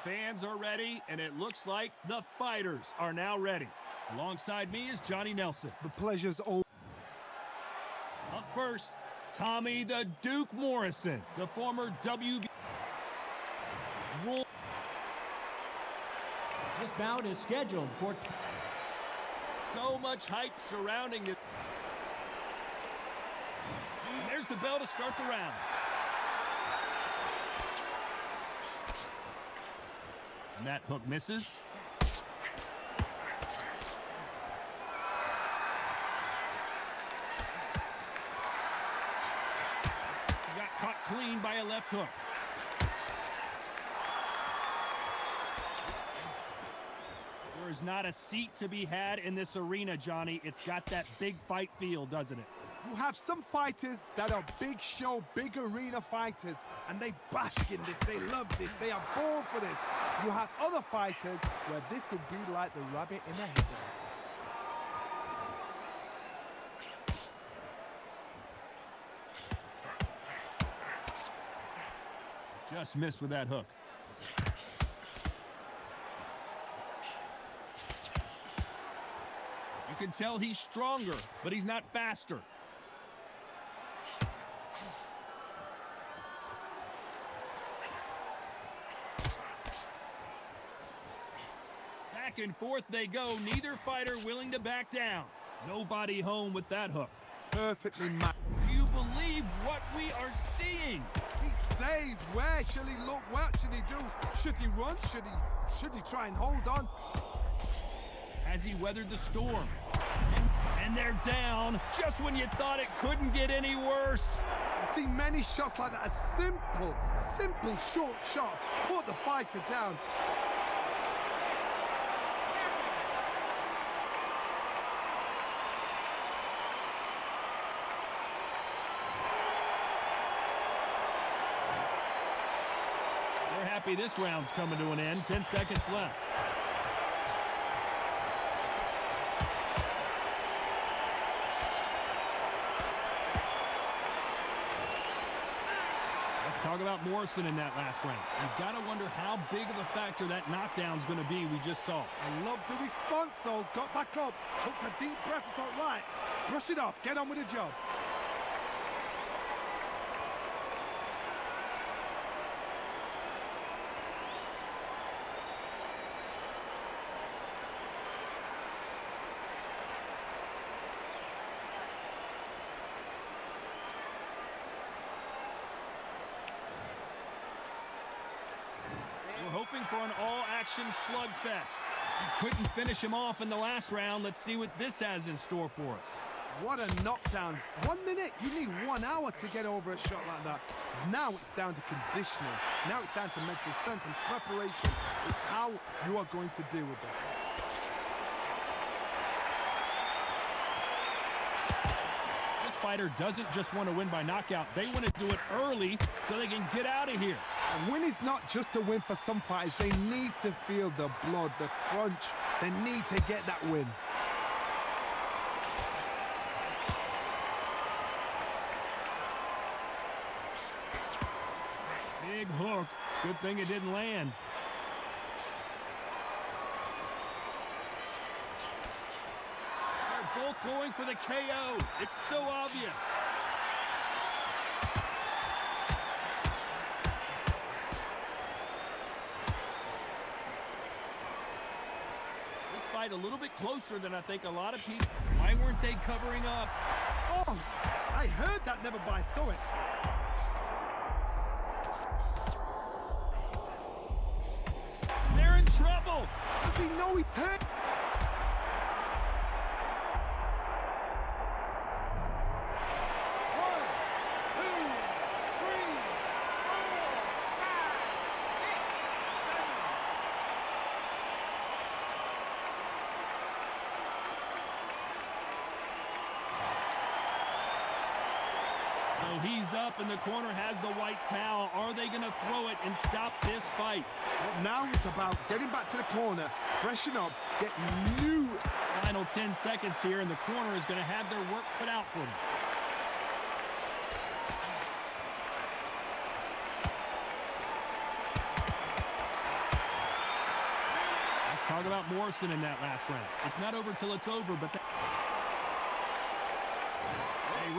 fans are ready, and it looks like the fighters are now ready. Alongside me is Johnny Nelson. The pleasure's all. Up first, Tommy the Duke Morrison, the former WB. This bout is scheduled for... So much hype surrounding it. And there's the bell to start the round. And that hook misses. He got caught clean by a left hook. There is not a seat to be had in this arena, Johnny. It's got that big fight feel, doesn't it? You have some fighters that are big show, big arena fighters, and they bask in this, they love this, they are born for this. You have other fighters where this will be like the rabbit in the headlights. Just missed with that hook. You can tell he's stronger, but he's not faster. Back and forth they go, neither fighter willing to back down. Nobody home with that hook. Perfectly matched. Do you believe what we are seeing? These days, where shall he look? What should he do? Should he run? Should he try and hold on? Has he weathered the storm? And they're down just when you thought it couldn't get any worse. I've seen many shots like that. A simple short shot. Put the fighter down. They're happy this round's coming to an end. 10 seconds left. Talk about Morrison in that last round. You've got to wonder how big of a factor that knockdown's going to be we just saw. I love the response, though. Got back up, took a deep breath and thought, right, brush it off, get on with the job. We're hoping for an all-action slugfest. You couldn't finish him off in the last round. Let's see what this has in store for us. What a knockdown. 1 minute, you need 1 hour to get over a shot like that. Now it's down to conditioning. Now it's down to mental strength and preparation. It's how you are going to deal with this. This fighter doesn't just want to win by knockout. They want to do it early so they can get out of here. A win is not just a win for some fighters. They need to feel the blood, the crunch. They need to get that win. Big hook. Good thing it didn't land. They're both going for the KO. It's so obvious. A little bit closer than I think a lot of people. Why weren't they covering up? Oh, I heard that, never by saw it. They're in trouble. Does he know he hurt? He's up and the corner has the white towel. Are they going to throw it and stop this fight? Well, now it's about getting back to the corner, freshen up, get new. Final 10 seconds here, and the corner is going to have their work cut out for them. talk about Morrison in that last round. It's not over till it's over, but they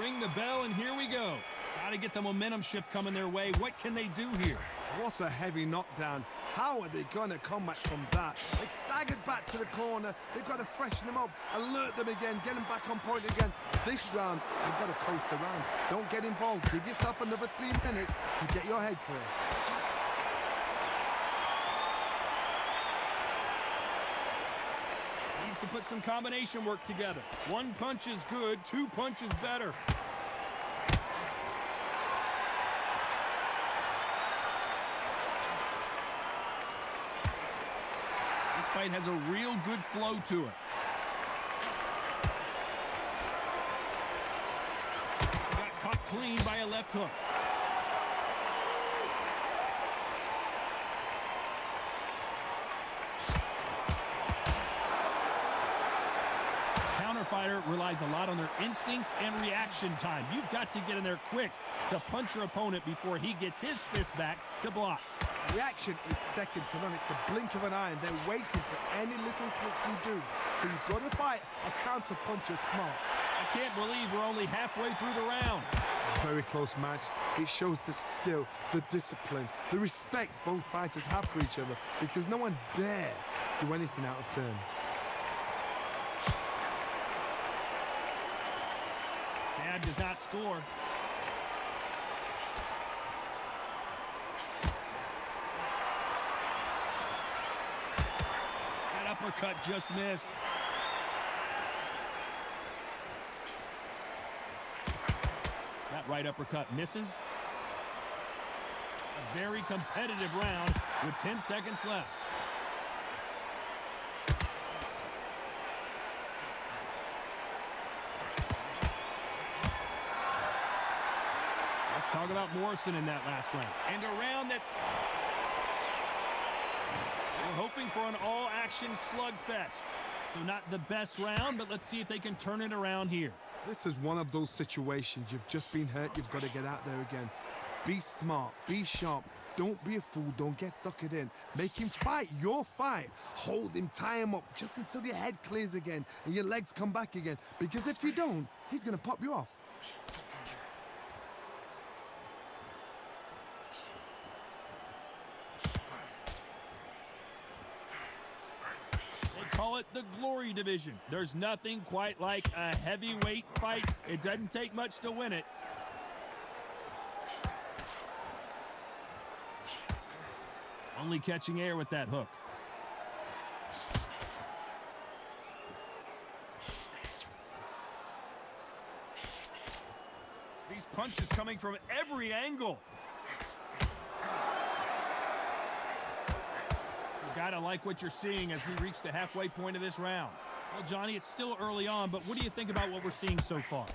ring the bell, and here we go. Got to get the momentum shift coming their way. What can they do here? What a heavy knockdown. How are they going to come back from that? They staggered back to the corner. They've got to freshen them up, alert them again, get them back on point again. This round, they've got to coast around. Don't get involved. Give yourself another 3 minutes to get your head clear. Needs to put some combination work together. 1 punch is good, 2 punches better. This fight has a real good flow to it. Got caught clean by a left hook. Fighter relies a lot on their instincts and reaction time. You've got to get in there quick to punch your opponent before he gets his fist back to block. Reaction is second to none. It's the blink of an eye, and they're waiting for any little twitch you do. So you've got to fight a counter puncher smart. I can't believe we're only halfway through the round. Very close match. It shows the skill, the discipline, the respect both fighters have for each other, because no one dare do anything out of turn. Jab does not score. That uppercut just missed. That right uppercut misses. A very competitive round with 10 seconds left. Talk about Morrison in that last round. And a round that we're hoping for an all-action slugfest. So not the best round, but let's see if they can turn it around here. This is one of those situations. You've just been hurt. You've got to get out there again. Be smart. Be sharp. Don't be a fool. Don't get suckered in. Make him fight your fight. Hold him, tie him up just until your head clears again and your legs come back again. Because if you don't, he's going to pop you off. Call it the glory division. There's nothing quite like a heavyweight fight. It doesn't take much to win it. Only catching air with that hook. These punches coming from every angle. Gotta like what you're seeing as we reach the halfway point of this round. Well, Johnny, it's still early on, but what do you think about what we're seeing so far?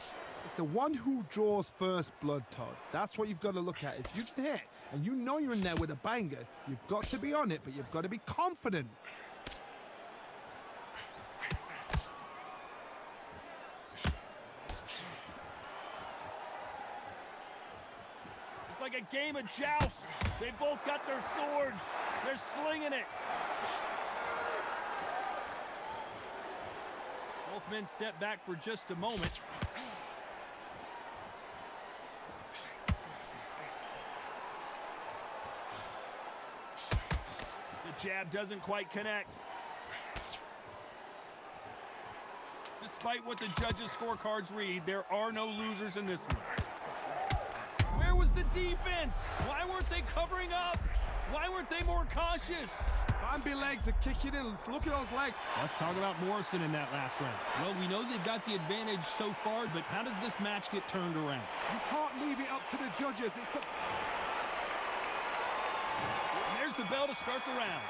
It's the one who draws first blood, Todd. That's what you've got to look at. If you can hit and you know you're in there with a banger, you've got to be on it, but you've got to be confident. It's like a game of joust. They both got their swords. They're slinging it. Both men step back for just a moment. The jab doesn't quite connect. Despite what the judges' scorecards read, there are no losers in this one. Where was the defense? Why weren't they covering up? Why weren't they more cautious? Bambi legs are kicking in. Let's look at those legs. Let's talk about Morrison in that last round. Well, we know they've got the advantage so far, but how does this match get turned around? You can't leave it up to the judges. There's the bell to start the round.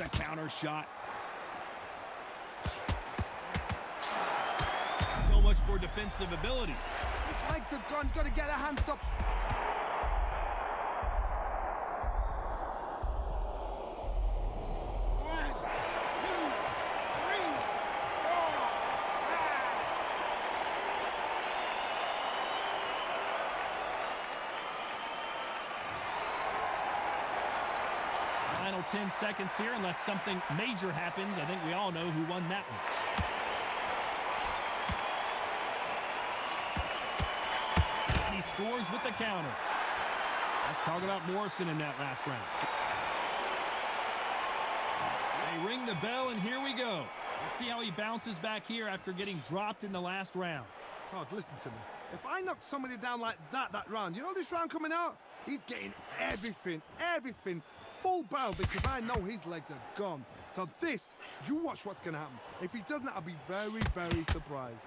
There's a counter shot. So much for defensive abilities. His legs have gone. He's got to get their hands up. Final 10 seconds here, unless something major happens. I think we all know who won that one. And he scores with the counter. Let's talk about Morrison in that last round. They ring the bell, and here we go. Let's see how he bounces back here after getting dropped in the last round. Todd, listen to me. If I knock somebody down like that round, you know this round coming out? He's getting everything, full barrel, because I know his legs are gone. So this, you watch what's going to happen. If he doesn't, I'll be very, very surprised.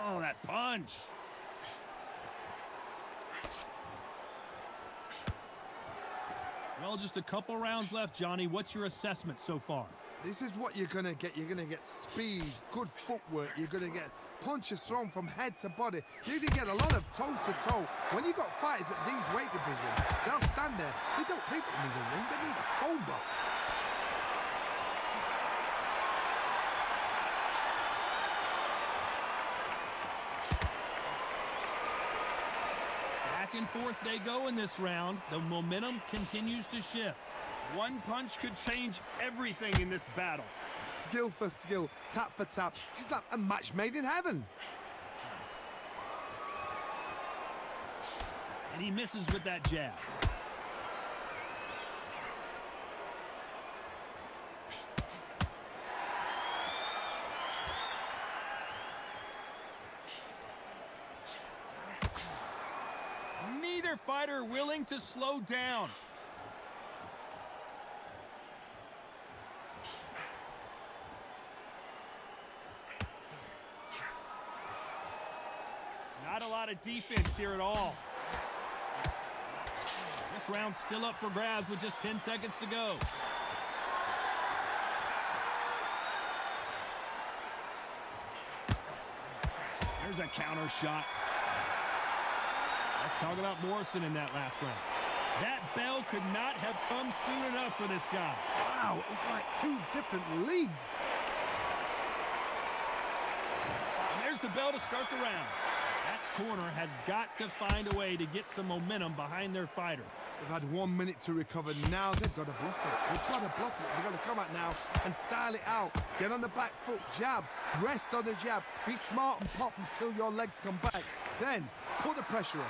Oh, that punch. Well, just a couple rounds left, Johnny. What's your assessment so far? This is what you're going to get. You're going to get speed, good footwork. You're going to get punches thrown from head to body. You're going to get a lot of toe-to-toe. When you've got fighters at these weight divisions, they'll stand there. They don't need a ring. They need a phone box. Back and forth they go in this round. The momentum continues to shift. One punch could change everything in this battle. Skill for skill, tap for tap. She's like a match made in heaven. And he misses with that jab. Neither fighter willing to slow down. Not a lot of defense here at all. This round's still up for grabs with just 10 seconds to go. There's a counter shot. Let's talk about Morrison in that last round. That bell could not have come soon enough for this guy. Wow, it's like two different leagues. And there's the bell to start the round. That corner has got to find a way to get some momentum behind their fighter. They've had 1 minute to recover. Now they've got to bluff it. They've got to bluff it. They've got to come out now and style it out. Get on the back foot, jab, rest on the jab. Be smart and pop until your legs come back. Then put the pressure on.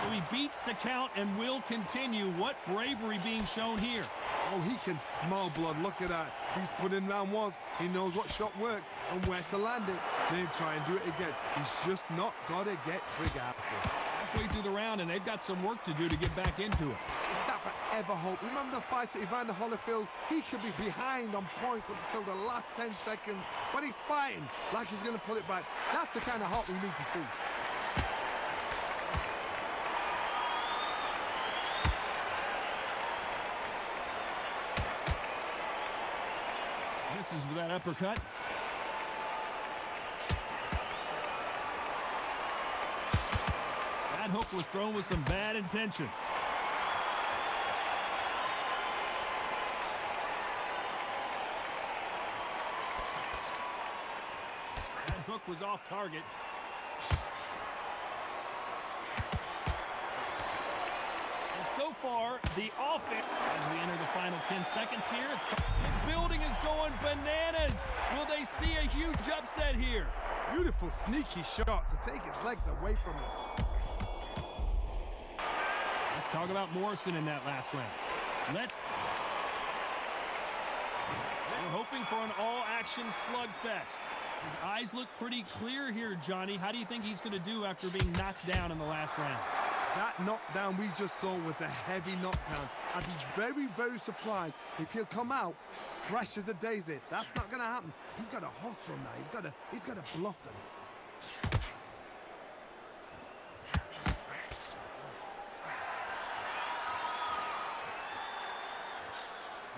So he beats the count and will continue. What bravery being shown here. Oh, he can smell blood. Look at that. He's put in round once. He knows what shot works and where to land it. Then try and do it again. He's just not got to get trigger happy. Halfway through the round, and they've got some work to do to get back into it. Is that forever hope? Remember the fighter Evander Holyfield? He could be behind on points until the last 10 seconds, but he's fighting like he's going to pull it back. That's the kind of hope we need to see. Misses with that uppercut. That hook was thrown with some bad intentions. That hook was off target. And so far, the offense, as we enter the final 10 seconds here, the building is going bananas. Will they see a huge upset here? Beautiful, sneaky shot to take his legs away from him. talk about Morrison in that last round. We're hoping for an all-action slugfest. His eyes look pretty clear here, Johnny. How do you think he's going to do after being knocked down in the last round? That knockdown we just saw was a heavy knockdown. I'd be very, very surprised if he'll come out fresh as a daisy. That's not going to happen. He's got to hustle now. He's got to bluff them.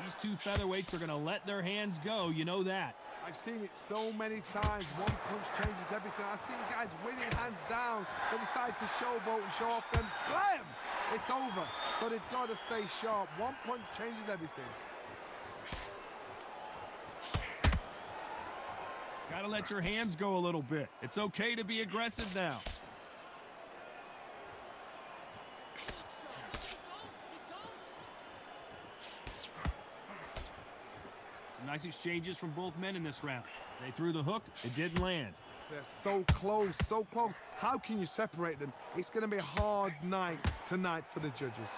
These two featherweights are going to let their hands go. You know that. I've seen it so many times. One punch changes everything. I've seen guys winning hands down. They decide to showboat and show off, then blam! It's over. So they've got to stay sharp. One punch changes everything. Got to let your hands go a little bit. It's okay to be aggressive now. Nice exchanges from both men in this round. They threw the hook, it didn't land. They're so close, so close. How can you separate them? It's going to be a hard night tonight for the judges.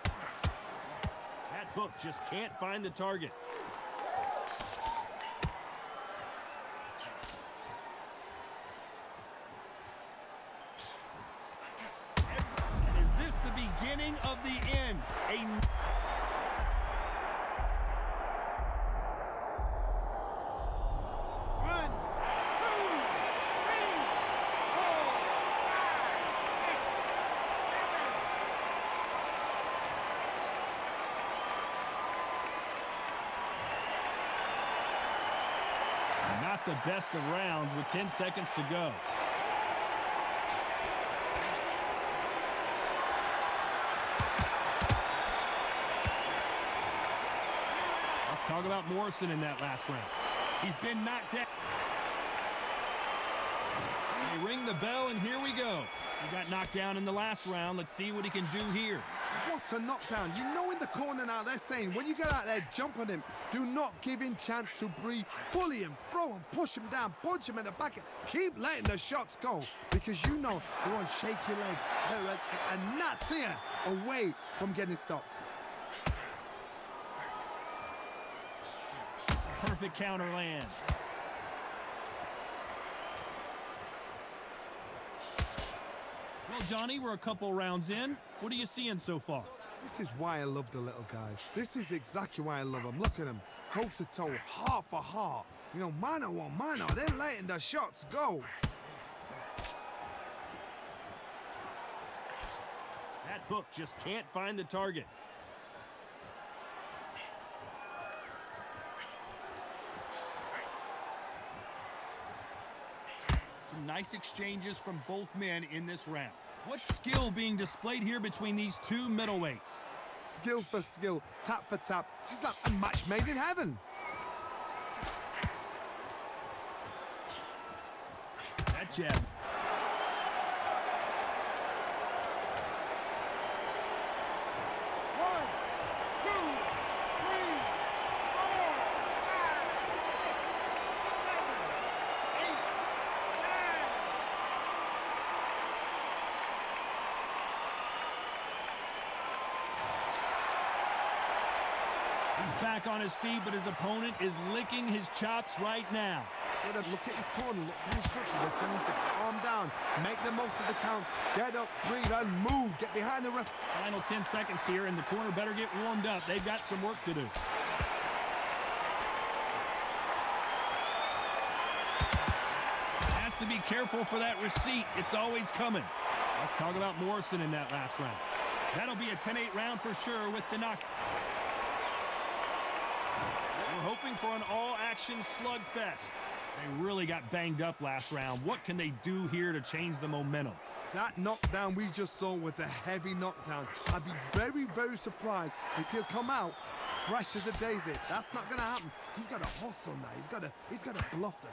That hook just can't find the target. And is this the beginning of the end? Not the best of rounds with 10 seconds to go. Let's talk about Morrison in that last round. He's been knocked down. They ring the bell, and here we go. He got knocked down in the last round. Let's see what he can do here. What a knockdown. You know in the corner now they're saying when you get out there, jump on him. Do not give him chance to breathe. Bully him, throw him, push him down, punch him in the back. Keep letting the shots go because you know they're on shaky leg. They're a nuts here away from getting stopped. Perfect counter lands. Well, Johnny, we're a couple rounds in. What are you seeing so far? This is why I love the little guys. This is exactly why I love them. Look at them, toe to toe, heart for heart. You know, mano on mano. They're letting the shots go. That hook just can't find the target. Some nice exchanges from both men in this round. What skill being displayed here between these two middleweights? Skill for skill, tap for tap. She's like a match made in heaven. That jab. He's back on his feet, but his opponent is licking his chops right now. Look at his corner, look at the instructions. They're telling him to calm down, make the most of the count, get up, breathe, and move. Get behind the ref. Final 10 seconds here, and the corner better get warmed up. They've got some work to do. Has to be careful for that receipt. It's always coming. Let's talk about Morrison in that last round. That'll be a 10-8 round for sure with the knock. We're hoping for an all-action slugfest. They really got banged up last round. What can they do here to change the momentum? That knockdown we just saw was a heavy knockdown. I'd be very, very surprised if he'll come out fresh as a daisy. That's not going to happen. He's got to hustle now. He's got to bluff them.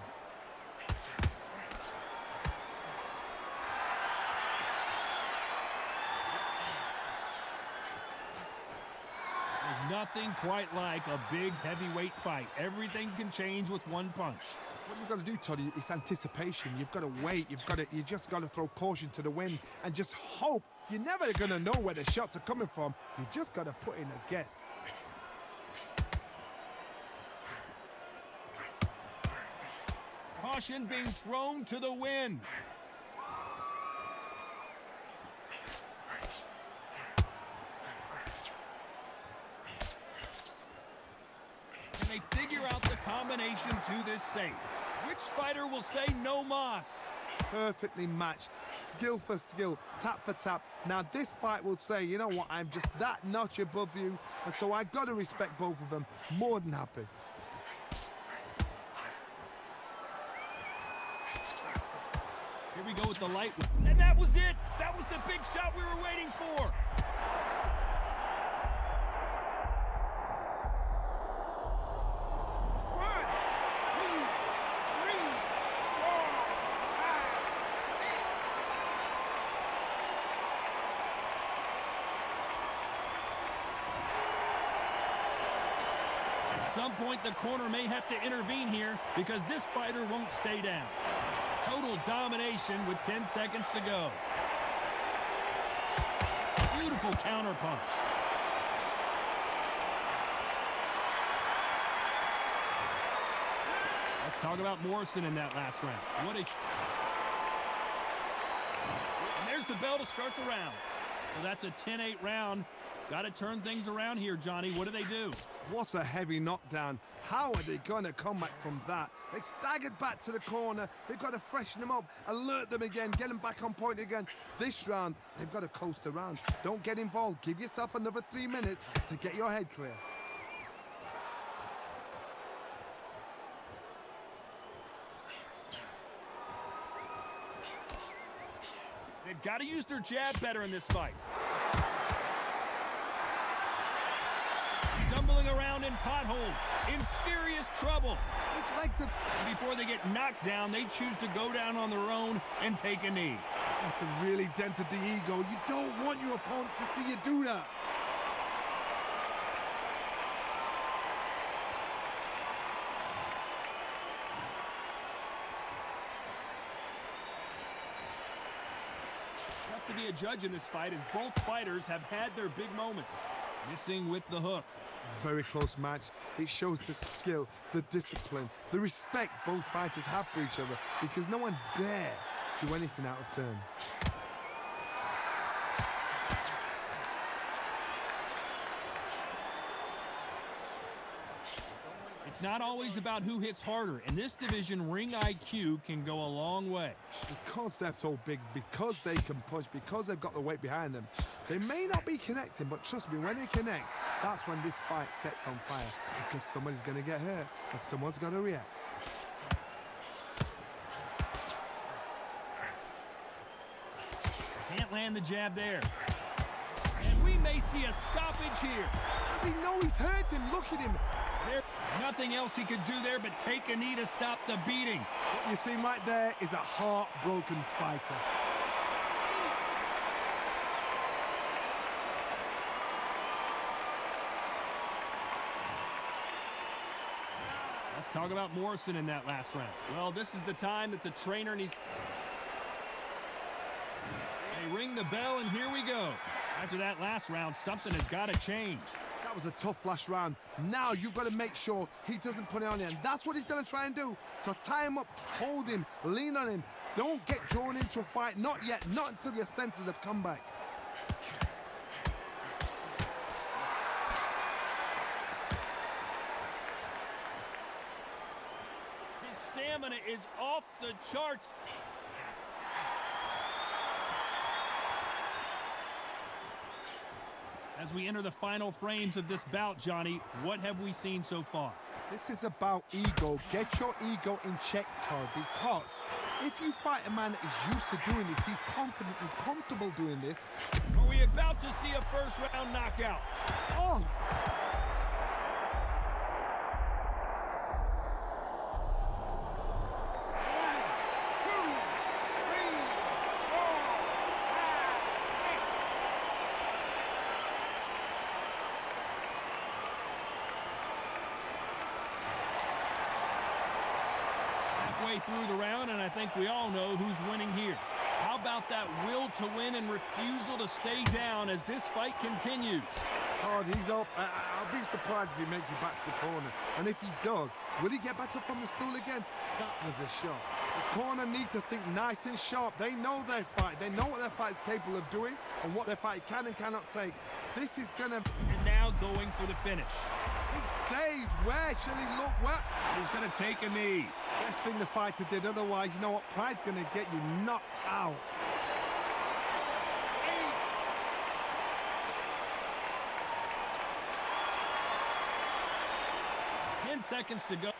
There's nothing quite like a big heavyweight fight. Everything can change with one punch. What you've got to do, Toddy, is anticipation. You've got to wait. You just got to throw caution to the wind and just hope. You're never going to know where the shots are coming from. You just got to put in a guess. Caution being thrown to the wind. Can they figure out the combination to this safe? Which fighter will say no mas? Perfectly matched, skill for skill, tap for tap. Now this fight will say, you know what, I'm just that notch above you, and so I got to respect both of them. More than happy. Here we go with the light, and that was it. That was the big shot we were waiting for. At some point, the corner may have to intervene here because this fighter won't stay down. Total domination with 10 seconds to go. Beautiful counter punch. Let's talk about Morrison in that last round. And there's the bell to start the round. So that's a 10-8 round. Got to turn things around here, Johnny. What do they do? What a heavy knockdown. How are they going to come back from that? They staggered back to the corner. They've got to freshen them up, alert them again, get them back on point again. This round, they've got to coast around. Don't get involved. Give yourself another 3 minutes to get your head clear. They've got to use their jab better in this fight. Stumbling around in potholes, in serious trouble. His legs are... Before they get knocked down, they choose to go down on their own and take a knee. It's really dented the ego. You don't want your opponent to see you do that. Tough to be a judge in this fight as both fighters have had their big moments. Missing with the hook. Very close match. It shows the skill, the discipline, the respect both fighters have for each other because no one dare do anything out of turn. It's not always about who hits harder. In this division, ring IQ can go a long way. Because they're so big, because they can punch, because they've got the weight behind them, they may not be connecting, but trust me, when they connect, that's when this fight sets on fire because somebody's going to get hurt and someone's going to react. Can't land the jab there. And we may see a stoppage here. Does he know he's hurt him? Look at him. There's nothing else he could do there but take a knee to stop the beating. What you see right there is a heartbroken fighter. Let's talk about Morrison in that last round. Well, this is the time that the trainer needs. They ring the bell, and here we go. After that last round, something has got to change. That was a tough last round. Now you've got to make sure he doesn't put it on him. That's what he's going to try and do. So tie him up, hold him, lean on him. Don't get drawn into a fight. Not yet. Not until your senses have come back. His stamina is off the charts. As we enter the final frames of this bout, Johnny, what have we seen so far? This is about ego. Get your ego in check, Todd, because if you fight a man that is used to doing this, he's confident and comfortable doing this. Are we about to see a first-round knockout? Oh! way through the round, and I think we all know who's winning here. How about that will to win and refusal to stay down as this fight continues? Oh, he's up. I'll be surprised if he makes it back to the corner. And if he does, will he get back up from the stool again? That was a shot. The corner need to think nice and sharp. They know their fight. They know what their fight is capable of doing and what their fight can and cannot take. This is going to... And now going for the finish. Days, where shall he look? Where? He's going to take a knee. Best thing the fighter did. Otherwise, you know what? Pride's going to get you knocked out. 10 seconds to go.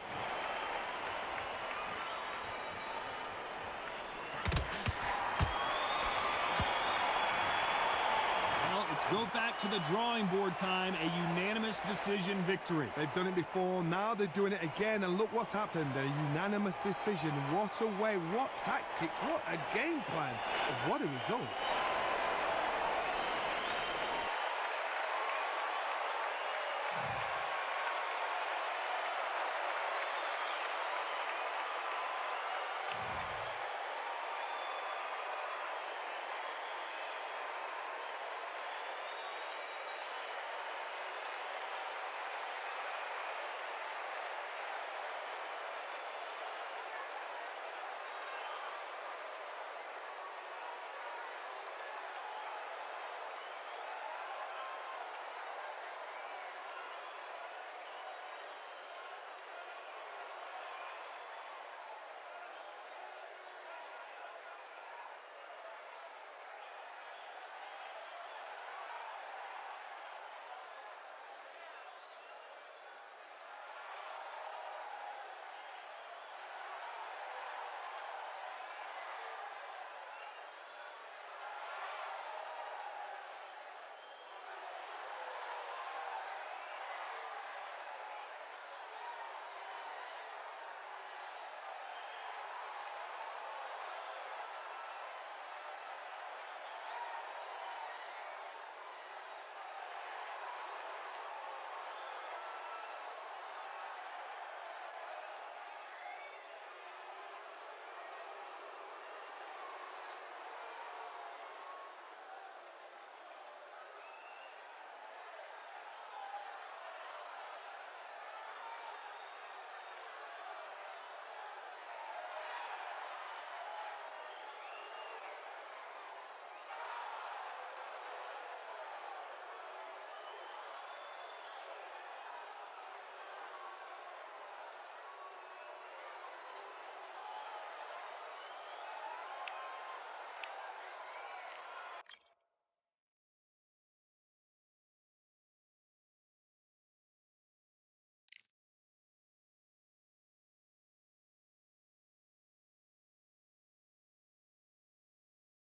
Well, it's go back to the drawing board time, a unanimous decision victory. They've done it before, now they're doing it again, and look what's happened. A unanimous decision. What a way, what tactics, what a game plan. What a result.